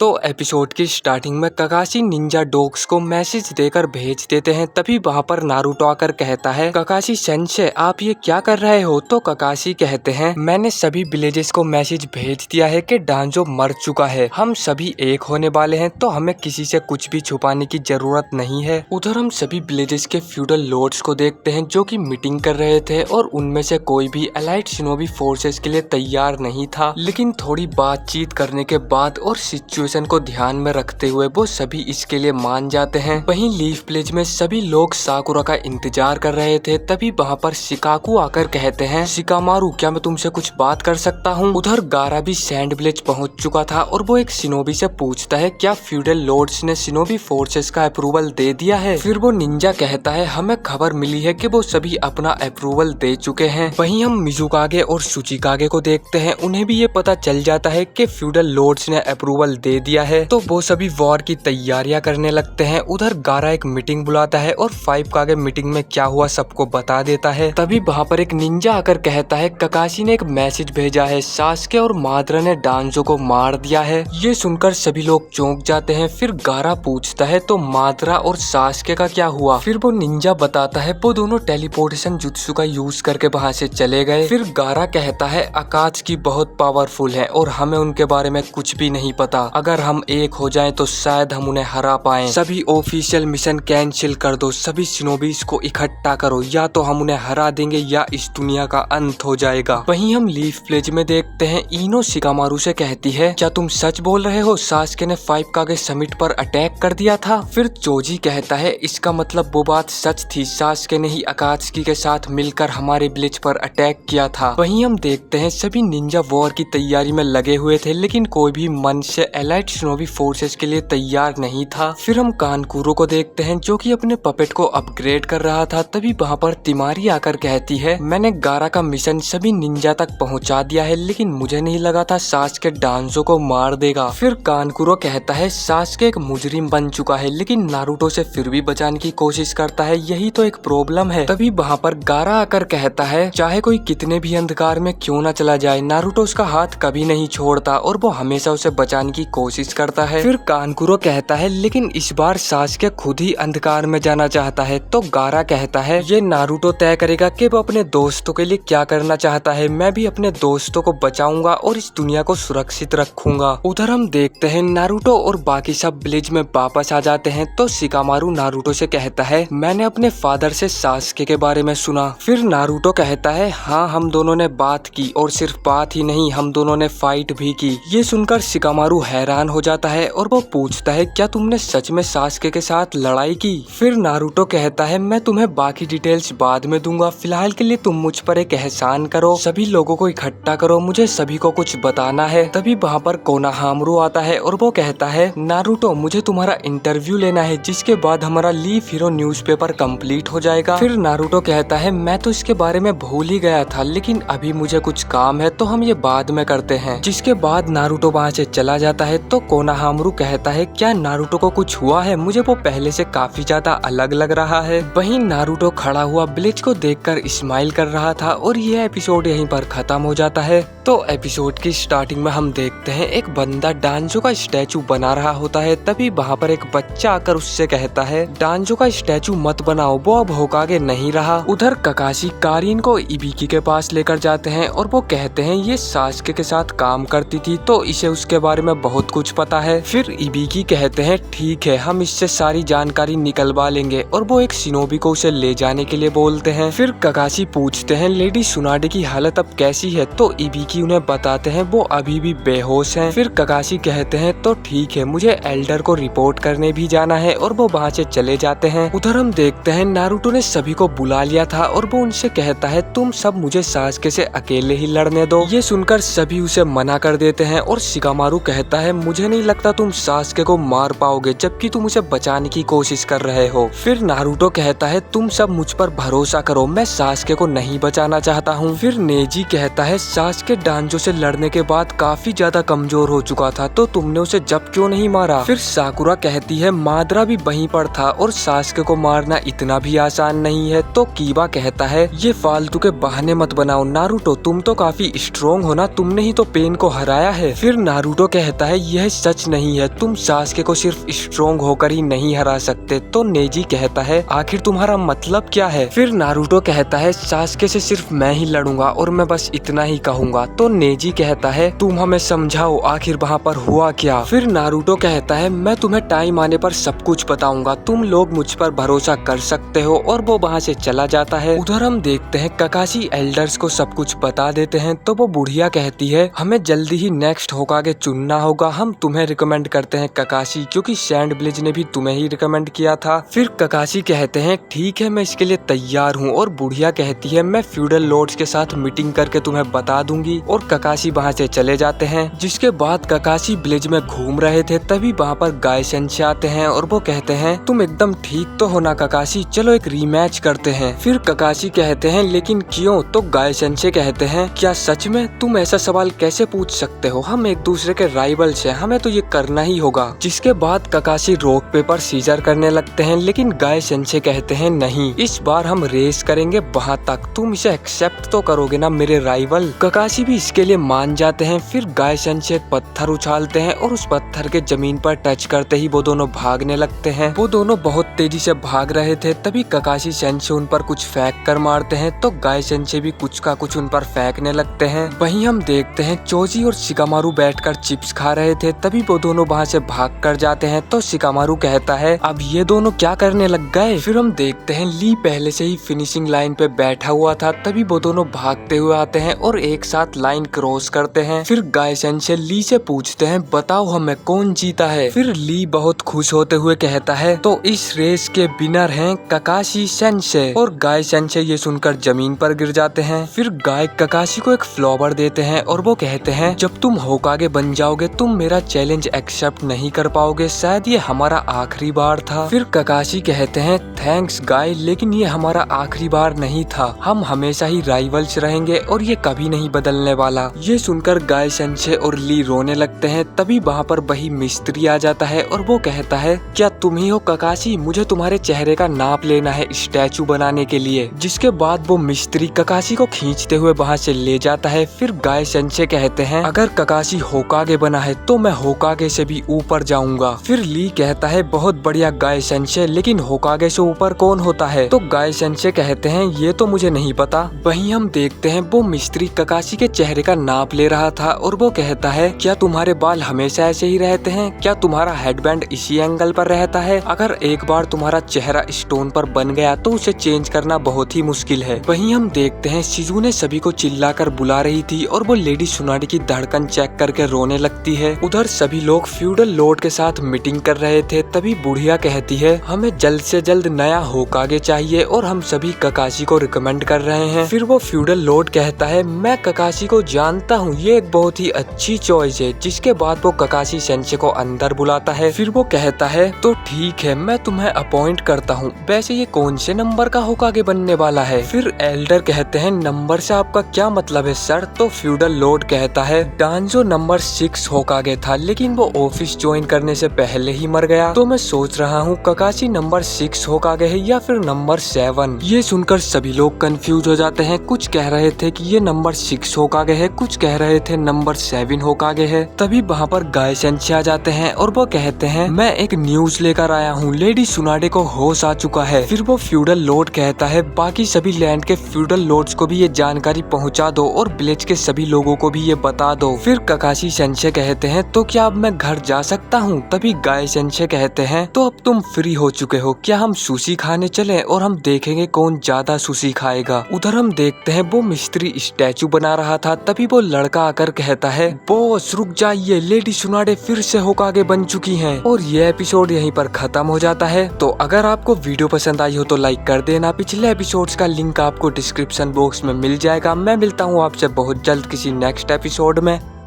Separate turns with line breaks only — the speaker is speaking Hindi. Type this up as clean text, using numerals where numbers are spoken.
तो एपिसोड की स्टार्टिंग में ककाशी निंजा डॉग्स को मैसेज देकर भेज देते हैं। तभी वहाँ पर नारुतो आकर कहता है, ककाशी सेंसे आप ये क्या कर रहे हो? तो ककाशी कहते हैं, मैंने सभी विलेजेस को मैसेज भेज दिया है कि डांजो मर चुका है, हम सभी एक होने वाले हैं, तो हमें किसी से कुछ भी छुपाने की जरूरत नहीं है। उधर हम सभी विलेजेस के फ्यूडल लॉर्ड्स को देखते हैं जो कि मीटिंग कर रहे थे और उनमें से कोई भी एलाइट शिनोबी फोर्सेस के लिए तैयार नहीं था। लेकिन थोड़ी बातचीत करने के बाद और सिचुएशन को ध्यान में रखते हुए वो सभी इसके लिए मान जाते हैं। वहीं लीफ विलेज में सभी लोग साकुरा का इंतजार कर रहे थे। तभी वहाँ पर शिकाकू आकर कहते हैं, शिकामारू क्या मैं तुमसे कुछ बात कर सकता हूँ? उधर गारा भी सैंड विलेज पहुँच चुका था और वो एक शिनोबी से पूछता है, क्या फ्यूडल लॉर्ड्स ने शिनोबी फोर्सेस का अप्रूवल दे दिया है? फिर वो निंजा कहता है, हमें खबर मिली है कि वो सभी अपना अप्रूवल दे चुके हैं। वहीं हम मिजुकागे और सुचिकागे को देखते हैं, उन्हें भी ये पता चल जाता है कि फ्यूडल लॉर्ड्स ने अप्रूवल दे दिया है, तो वो सभी वॉर की तैयारियां करने लगते हैं। उधर गारा एक मीटिंग बुलाता है और 5 कागे मीटिंग में क्या हुआ सबको बता देता है। तभी वहाँ पर एक निंजा आकर कहता है, ककाशी ने एक मैसेज भेजा है, सास्के और माद्रा ने डांजो को मार दिया है। ये सुनकर सभी लोग चौंक जाते हैं। फिर गारा पूछता है, तो माद्रा और सास्के का क्या हुआ? फिर वो निंजा बताता है, वो दोनों टेलीपोर्टेशन जुत्सु का यूज करके वहाँ से चले गए। फिर गारा कहता है, अकात्सुकी बहुत पावरफुल है और हमें उनके बारे में कुछ भी नहीं पता, अगर हम एक हो जाएं तो शायद हम उन्हें हरा पाएं। सभी ऑफिशियल मिशन कैंसिल कर दो, सभी शिनोबीज को इकट्ठा करो, या तो हम उन्हें हरा देंगे या इस दुनिया का अंत हो जाएगा। वहीं हम लीफ विलेज में देखते हैं, इनो शिकामारू से कहती है, क्या तुम सच बोल रहे हो? सास्के ने 5 कागे समिट पर अटैक कर दिया था? फिर चोजी कहता है, इसका मतलब वो बात सच थी, सास्के ने ही अकात्सुकी के साथ मिलकर हमारे विलेज पर अटैक किया था। वहीं हम देखते हैं सभी निंजा वॉर की तैयारी में लगे हुए थे, लेकिन कोई भी मन से एलाइट शिनोबी फोर्सेस के लिए तैयार नहीं था। फिर हम कानकुरो को देखते हैं जो कि अपने पपेट को अपग्रेड कर रहा था। तभी वहाँ पर तिमारी आकर कहती है, मैंने गारा का मिशन सभी निंजा तक पहुँचा दिया है, लेकिन मुझे नहीं लगा था सास्के डांजो को मार देगा। फिर कानकुरो कहता है, सास्के एक मुजरिम बन चुका है, लेकिन नारुतो से फिर भी बचाने की कोशिश करता है, यही तो एक प्रॉब्लम है। तभी वहाँ पर गारा आकर कहता है, चाहे कोई कितने भी अंधकार में क्यों न चला जाए, नारुतो उसका हाथ कभी नहीं छोड़ता और वो हमेशा उसे बचाने की कोशिश करता है। फिर कानकुरो कहता है, लेकिन इस बार सास्के खुद ही अंधकार में जाना चाहता है। तो गारा कहता है, ये नारुतो तय करेगा कि वो अपने दोस्तों के लिए क्या करना चाहता है, मैं भी अपने दोस्तों को बचाऊंगा और इस दुनिया को सुरक्षित रखूंगा। उधर हम देखते हैं नारुतो और बाकी सब विलेज में वापस आ जाते हैं। तो शिकामारू नारुतो से कहता है, मैंने अपने फादर से सास्के के बारे में सुना। फिर नारुतो कहता है, हाँ हम दोनों ने बात की और सिर्फ बात ही नहीं, हम दोनों ने फाइट भी की। ये सुनकर शिकामारू हैरान हो जाता है और वो पूछता है, क्या तुमने सच में सास्के के साथ लड़ाई की? फिर नारुतो कहता है, मैं तुम्हें बाकी डिटेल्स बाद में दूंगा, फिलहाल के लिए तुम मुझ पर एक एहसान करो, सभी लोगों को इकट्ठा करो, मुझे सभी को कुछ बताना है। तभी वहाँ पर कोनाहामारू आता है और वो कहता है, नारुतो मुझे तुम्हारा इंटरव्यू लेना है, जिसके बाद हमारा लीफ हीरो न्यूज़पेपर कंप्लीट हो जाएगा। फिर नारुतो कहता है, मैं तो इसके बारे में भूल ही गया था, लेकिन अभी मुझे कुछ काम है तो हम ये बाद में करते हैं। जिसके बाद नारुतो वहाँ से चला जाता है। तो कोनाहामारू कहता है, क्या नारुतो को कुछ हुआ है? मुझे वो पहले से काफी ज्यादा अलग लग रहा है। वहीं नारुतो खड़ा हुआ विलेज को देखकर स्माइल कर रहा था और यह एपिसोड यहीं पर खत्म हो जाता है। तो एपिसोड की स्टार्टिंग में हम देखते हैं एक बंदा डांजो का स्टैचू बना रहा होता है। तभी वहाँ पर एक बच्चा आकर उससे कहता है, डांजो का स्टैचू मत बनाओ, वो अब होकागे नहीं रहा। उधर ककाशी कारिन को इबिकी के पास लेकर जाते हैं और वो कहते हैं, ये सास्के के साथ काम करती थी तो इसे उसके बारे में बहुत कुछ पता है। फिर इबिकी कहते हैं, ठीक है हम इससे सारी जानकारी निकलवा लेंगे और वो एक शिनोबी को उसे ले जाने के लिए बोलते हैं। फिर ककाशी पूछते हैं, लेडी सुनाडे की हालत अब कैसी है? तो इबिकी उन्हें बताते हैं, वो अभी भी बेहोश हैं। फिर ककाशी कहते हैं, तो ठीक है मुझे एल्डर को रिपोर्ट करने भी जाना है और वो वहाँ से चले जाते हैं। उधर हम देखते हैं नारुतो ने सभी को बुला लिया था और वो उनसे कहता है, तुम सब मुझे सास्के से अकेले ही लड़ने दो। ये सुनकर सभी उसे मना कर देते हैं और शिकामारू कहता है, मुझे नहीं लगता तुम सास्के को मार पाओगे, जबकि तुम उसे बचाने की कोशिश कर रहे हो। फिर नारुतो कहता है, तुम सब मुझ पर भरोसा करो, मैं सास्के को नहीं बचाना चाहता हूँ। फिर नेजी कहता है, सास्के डांजो से लड़ने के बाद काफी ज्यादा कमजोर हो चुका था, तो तुमने उसे जब क्यों नहीं मारा? फिर साकुरा कहती है, माद्रा भी वहीं पर था और सास्के को मारना इतना भी आसान नहीं है। तो कीबा कहता है, ये फालतू के बहाने मत बनाओ नारुतो, तुम तो काफी स्ट्रॉन्ग हो ना, तुमने ही तो पेन को हराया है। फिर नारुतो कहता है, यह सच नहीं है, तुम सास्के को सिर्फ स्ट्रोंग होकर ही नहीं हरा सकते। तो नेजी कहता है आखिर तुम्हारा मतलब क्या है? फिर नारुतो कहता है सास्के से सिर्फ मैं ही लड़ूंगा और मैं बस इतना ही कहूंगा। तो नेजी कहता है तुम हमें समझाओ आखिर वहाँ पर हुआ क्या? फिर नारुतो कहता है मैं तुम्हें टाइम आने पर सब कुछ बताऊंगा, तुम लोग मुझ पर भरोसा कर सकते हो। और वो वहाँ से चला जाता है। उधर हम देखते हैं ककाशी एल्डर्स को सब कुछ बता देते हैं। तो वो बुढ़िया कहती है हमें जल्दी ही नेक्स्ट होकागे चुनना होगा, हम तुम्हें रिकमेंड करते हैं ककाशी, क्योंकि सैंड ब्लिज ने भी तुम्हें ही रिकमेंड किया था। फिर ककाशी कहते हैं ठीक है मैं इसके लिए तैयार हूँ। और बुढ़िया कहती है मैं फ्यूडल लॉर्ड्स के साथ मीटिंग करके तुम्हें बता दूंगी। और ककाशी वहाँ से चले जाते हैं। जिसके बाद ककाशी ब्लिज में घूम रहे थे तभी वहाँ पर गाय सेंसे आते हैं और वो कहते हैं तुम एकदम ठीक तो हो ना ककाशी, चलो एक रीमैच करते हैं। फिर ककाशी कहते हैं लेकिन क्यों? तो गाय सेंसे कहते हैं क्या सच में? तुम ऐसा सवाल कैसे पूछ सकते हो, हम एक दूसरे के राइवल्स हैं, हमें तो ये करना ही होगा। जिसके बाद ककाशी रॉक पेपर सीजर करने लगते हैं। लेकिन गाय सेंसे कहते हैं नहीं, इस बार हम रेस करेंगे वहाँ तक, तुम इसे एक्सेप्ट तो करोगे ना मेरे राइवल? ककाशी भी इसके लिए मान जाते हैं। फिर गाय सेंसे एक पत्थर उछालते हैं और उस पत्थर के जमीन पर टच करते ही वो दोनों भागने लगते हैं। वो दोनों बहुत तेजी से भाग रहे थे तभी ककाशी सेंसे उन पर कुछ फेंक कर मारते हैं। तो गाय सेंसे भी कुछ का कुछ उन पर फेंकने लगते हैं। वहीं हम देखते हैं चोजी और शिकामारू बैठकर चिप्स खा रहे थे तभी वो दोनों वहाँ से भाग कर जाते हैं। तो शिकामारू कहता है अब ये दोनों क्या करने लग गए? फिर हम देखते हैं ली पहले से ही फिनिशिंग लाइन पे बैठा हुआ था तभी वो दोनों भागते हुए आते हैं और एक साथ लाइन क्रॉस करते हैं। फिर गाय सेंसे ली से पूछते हैं बताओ हमें कौन जीता है? फिर ली बहुत खुश होते हुए कहता है तो इस रेस के विनर हैं ककाशी सेंसे। और गाय सेंसे ये सुनकर जमीन पर गिर जाते हैं। फिर गाय ककाशी को एक फ्लावर देते हैं और वो कहते हैं जब तुम होकागे बन जाओगे तुम मेरा चैलेंज एक्सेप्ट नहीं कर पाओगे, शायद ये हमारा आखिरी बार था। फिर ककाशी कहते हैं थैंक्स गाय, लेकिन ये हमारा आखिरी बार नहीं था, हम हमेशा ही राइवल्स रहेंगे और ये कभी नहीं बदलने वाला। ये सुनकर गाय सेंसे और ली रोने लगते हैं। तभी वहाँ पर वही मिस्त्री आ जाता है और वो कहता है क्या तुम ही हो ककाशी? मुझे तुम्हारे चेहरे का नाप लेना है स्टैचू बनाने के लिए। जिसके बाद वो मिस्त्री ककाशी को खींचते हुए वहाँ से ले जाता है। फिर गाय सेंसे कहते हैं अगर ककाशी होकागे बना है तो मैं होकागे से भी ऊपर जाऊंगा। फिर ली कहता है बहुत बढ़िया गाय सेंसे, लेकिन होकागे से ऊपर कौन होता है? तो गाय सेंसे कहते हैं ये तो मुझे नहीं पता। वहीं हम देखते हैं वो मिस्त्री ककाशी के चेहरे का नाप ले रहा था और वो कहता है क्या तुम्हारे बाल हमेशा ऐसे ही रहते हैं? क्या तुम्हारा हेडबैंड इसी एंगल पर रहता है? अगर एक बार तुम्हारा चेहरा स्टोन पर बन गया तो उसे चेंज करना बहुत ही मुश्किल है। वहीं हम देखते हैं शिजुने सभी को चिल्लाकर बुला रही थी और वो लेडी सुनाडी की धड़कन चेक करके रोने लगती है। उधर सभी लोग फ्यूडल लॉर्ड के साथ मीटिंग कर रहे थे तभी बुढ़िया कहती है हमें जल्द से जल्द नया होकागे चाहिए और हम सभी ककाशी को रिकमेंड कर रहे हैं। फिर वो फ्यूडल लॉर्ड कहता है मैं ककाशी को जानता हूँ, ये एक बहुत ही अच्छी चॉइस है। जिसके बाद वो ककाशी सेंसे को अंदर बुलाता है। फिर वो कहता है तो ठीक है मैं तुम्हें अपॉइंट करता हूँ, वैसे ये कौन से नंबर का होकागे बनने वाला है? फिर एल्डर कहते हैं नंबर से आपका क्या मतलब है सर? तो फ्यूडल लॉर्ड कहता है डांजो नंबर 6 होकागे था लेकिन वो ऑफिस ज्वाइन करने से पहले ही मर गया, तो मैं सोच रहा हूँ ककाशी नंबर 6 होकागे है या फिर नंबर 7। ये सुनकर सभी लोग कंफ्यूज हो जाते हैं। कुछ कह रहे थे कि ये नंबर 6 होकागे है, कुछ कह रहे थे नंबर 7 होकागे है। तभी वहाँ पर गाय सेंसे आ जाते हैं और वो कहते हैं मैं एक न्यूज लेकर आया हूँ, लेडी सुनाडे को होश आ चुका है। फिर वो फ्यूडल लॉर्ड कहता है बाकी सभी लैंड के फ्यूडल लॉर्ड्स को भी ये जानकारी पहुँचा दो और विलेज के सभी लोगों को भी ये बता दो। फिर ककाशी सेंसे कहते हैं तो क्या अब मैं घर जा सकता हूँ? तभी गाय सेंसे कहते हैं तो अब तुम फ्री हो चुके हो, क्या हम सुशी खाने चले और हम देखेंगे कौन ज्यादा सुशी खाएगा। उधर हम देखते हैं वो मिस्त्री स्टैचू बना रहा था तभी वो लड़का आकर कहता है बॉस रुक जाइए, लेडी सुनाडे फिर से होकागे बन चुकी हैं। और ये एपिसोड यहीं पर खत्म हो जाता है। तो अगर आपको वीडियो पसंद आई हो तो लाइक कर देना। पिछले एपिसोड्स का लिंक आपको डिस्क्रिप्शन बॉक्स में मिल जाएगा। मैं मिलता हूँ आपसे बहुत जल्द किसी नेक्स्ट एपिसोड में।